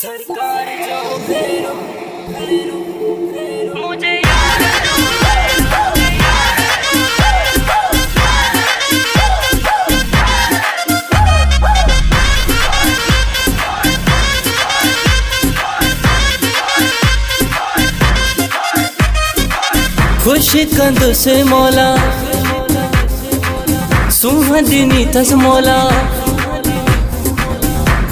सरकार जो फेरो फेरो फेरो मुझे यार खुश कंद से मौला सुहादिनी तस मौला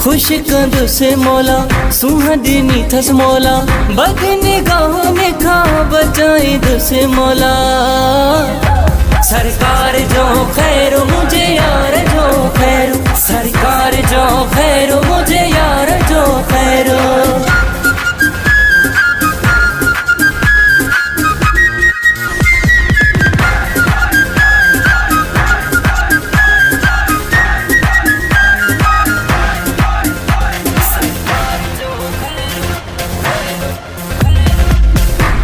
खुश कंद से मौला सुहादिनी थस मौला बद निगाह में खा बचाई से मौला सरकार जो खैर मुझे यार जो खैर सरकार जो खैर मुझे यार जो खैर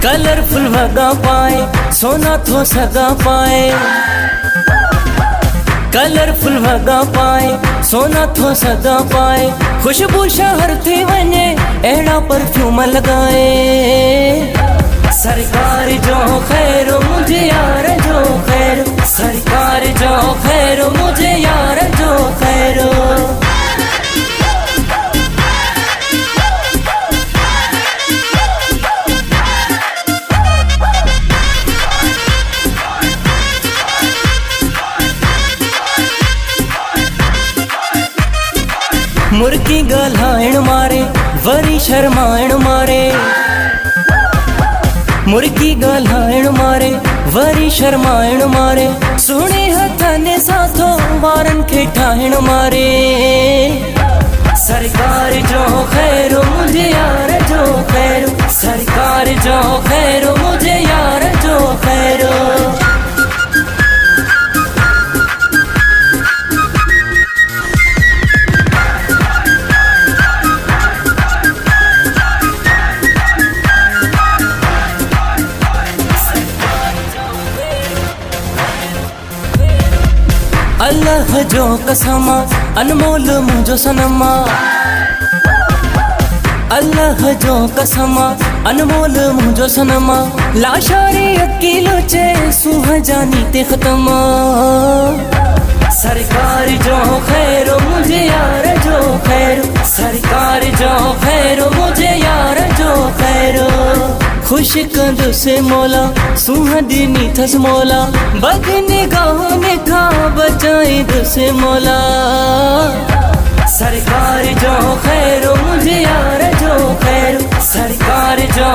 कलरफुल वगा पाए सोना थो सगा पाए कलरफुल वगा पाए सोना थो सगा पाए खुशबू शहर थी वने अड़ा परफ्यूम लगाए सरकार जो खैर मुझे यार जो खैर सरकार जो खैर मुझे यार जो खैर मुर्गी गल्हाइण मारे वरी शर्माइण मारे मुर्गी गल्हाइण मारे वरी शर्माइण मारे सुणे हथने साथो वारन खे ठाहिण मारे सरकार जो खैर मुझे यार जो खैर सरकार जो खैर मुझे यार जो खैर अल्लाह जो कसमा अनमोल मुझो सनमा अल्लाह जो कसमा अनमोल मुझो सनमा लाशारी अकीलो चे सुहाजानी ते खत्म सरकार जो खैर मुझे यार जो खैर सरकार जो खैर मुझे यार जो खैर खुश कंद से मौला सुहादिनी थस मौला बद निगाह में खा बचाई से मौला सरकार जो खैर मुझे यार जो खैर सरकार जो